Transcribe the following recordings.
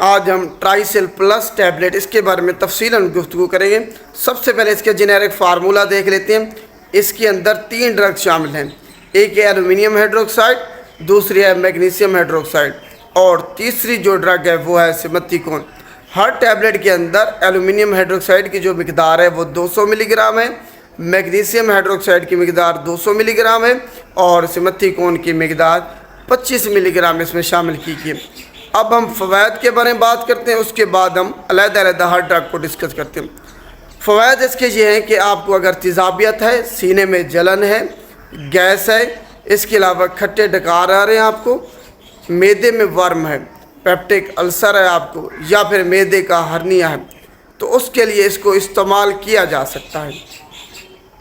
آج ہم ٹرائسل plus tablet اس کے بارے میں تفصیلاً گفتگو کریں گے۔ سب سے پہلے اس کے جنیرک فارمولہ دیکھ لیتے ہیں۔ اس کے اندر 3 ڈرگ شامل ہیں، ایک ہے ایلومینیم ہائیڈروکسائڈ، دوسری ہے میگنیشیم ہائیڈروکسائڈ، اور تیسری جو ڈرگ ہے وہ ہے سمتھیکون۔ ہر ٹیبلٹ کے اندر ایلومینیم ہائیڈروکسائڈ کی جو مقدار ہے وہ 200 ملی گرام ہے، میگنیشیم ہائیڈروکسائڈ کی مقدار 200 ملی گرام ہے، اور سمتھیکون کی مقدار 25 ملی گرام اس میں شامل کی گئی۔ اب ہم فوائد کے بارے میں بات کرتے ہیں، اس کے بعد ہم علیحدہ علیحدہ ہر ڈرگ کو ڈسکس کرتے ہیں۔ فوائد اس کے یہ ہیں کہ آپ کو اگر تیزابیت ہے، سینے میں جلن ہے، گیس ہے، اس کے علاوہ کھٹے ڈکار آ رہے ہیں آپ کو، معدے میں ورم ہے، پیپٹک السر ہے آپ کو، یا پھر معدے کا ہرنیا ہے، تو اس کے لیے اس کو استعمال کیا جا سکتا ہے۔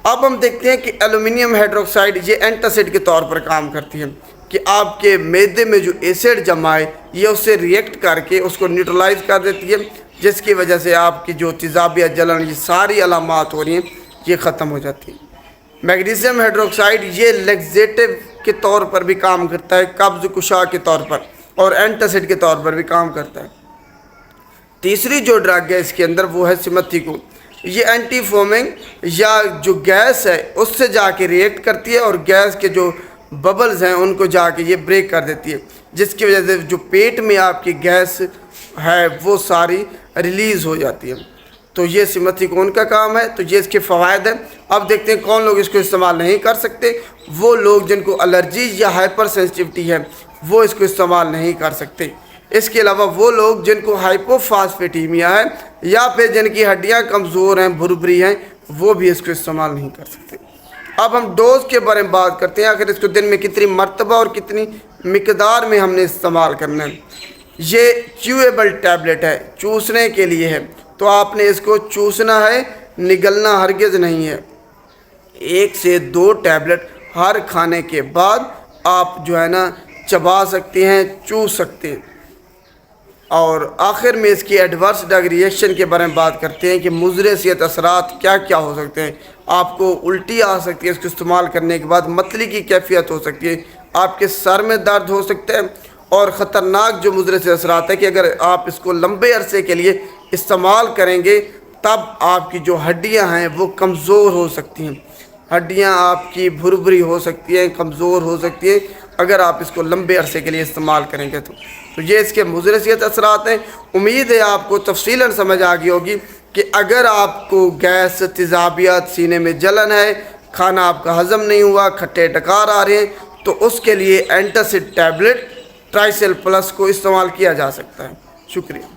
اب ہم دیکھتے ہیں کہ ایلومینیم ہائیڈروکسائڈ یہ اینٹاسڈ کے طور پر کام کرتی ہے، کہ آپ کے معدے میں جو ایسڈ جمع ہے یہ اس سے ریئیکٹ کر کے اس کو نیوٹرلائز کر دیتی ہے، جس کی وجہ سے آپ کی جو تیزابیت، جلن، یہ ساری علامات ہو رہی ہیں یہ ختم ہو جاتی ہیں۔ میگنیشیم ہائیڈروکسائڈ یہ لیگزیٹو کے طور پر بھی کام کرتا ہے، قبض کشا کے طور پر، اور اینٹاسڈ کے طور پر بھی کام کرتا ہے۔ تیسری جو ڈرگ ہے اس کے اندر وہ ہے سمتھیکون۔ یہ اینٹی فومنگ یا جو گیس ہے اس سے جا کے ریئیکٹ کرتی ہے، اور گیس کے جو ببلز ہیں ان کو جا کے یہ بریک کر دیتی ہے، جس کی وجہ سے جو پیٹ میں آپ کی گیس ہے وہ ساری ریلیز ہو جاتی ہے۔ تو یہ سمتھیکون کا کام ہے، تو یہ اس کے فوائد ہیں۔ اب دیکھتے ہیں کون لوگ اس کو استعمال نہیں کر سکتے۔ وہ لوگ جن کو الرجی یا ہائپر سینسٹیوٹی ہے وہ اس کو استعمال نہیں کر سکتے۔ اس کے علاوہ وہ لوگ جن کو ہائپوفاسفیٹیمیا ہے یا پھر جن کی ہڈیاں کمزور ہیں، بھربری ہیں، وہ بھی اس کو استعمال نہیں کر سکتے۔ اب ہم ڈوز کے بارے میں بات کرتے ہیں، آخر اس کو دن میں کتنی مرتبہ اور کتنی مقدار میں ہم نے استعمال کرنا ہے۔ یہ چیویبل ٹیبلٹ ہے، چوسنے کے لیے ہے، تو آپ نے اس کو چوسنا ہے، نگلنا ہرگز نہیں ہے۔ 1 سے 2 ٹیبلٹ ہر کھانے کے بعد آپ جو ہے نا چبا سکتے ہیں، چوس سکتے ہیں۔ اور آخر میں اس کی ایڈورس ڈرگ ریئیکشن کے بارے میں بات کرتے ہیں کہ مضر صحت اثرات کیا کیا ہو سکتے ہیں۔ آپ کو الٹی آ سکتی ہے اس کو استعمال کرنے کے بعد، متلی کی کیفیت ہو سکتی ہے، آپ کے سر میں درد ہو سکتا ہے، اور خطرناک جو مضر صحت اثرات ہے کہ اگر آپ اس کو لمبے عرصے کے لیے استعمال کریں گے تب آپ کی جو ہڈیاں ہیں وہ کمزور ہو سکتی ہیں، ہڈیاں آپ کی بھربھری ہو سکتی ہیں، کمزور ہو سکتی ہیں اگر آپ اس کو لمبے عرصے کے لیے استعمال کریں گے تو یہ اس کے مضر صحت اثرات ہیں۔ امید ہے آپ کو تفصیلاً سمجھ آ گئی ہوگی کہ اگر آپ کو گیس، تیزابیت، سینے میں جلن ہے، کھانا آپ کا ہضم نہیں ہوا، کھٹے ڈکار آ رہے ہیں، تو اس کے لیے اینٹاسڈ ٹیبلٹ ٹرائسل پلس کو استعمال کیا جا سکتا ہے۔ شکریہ۔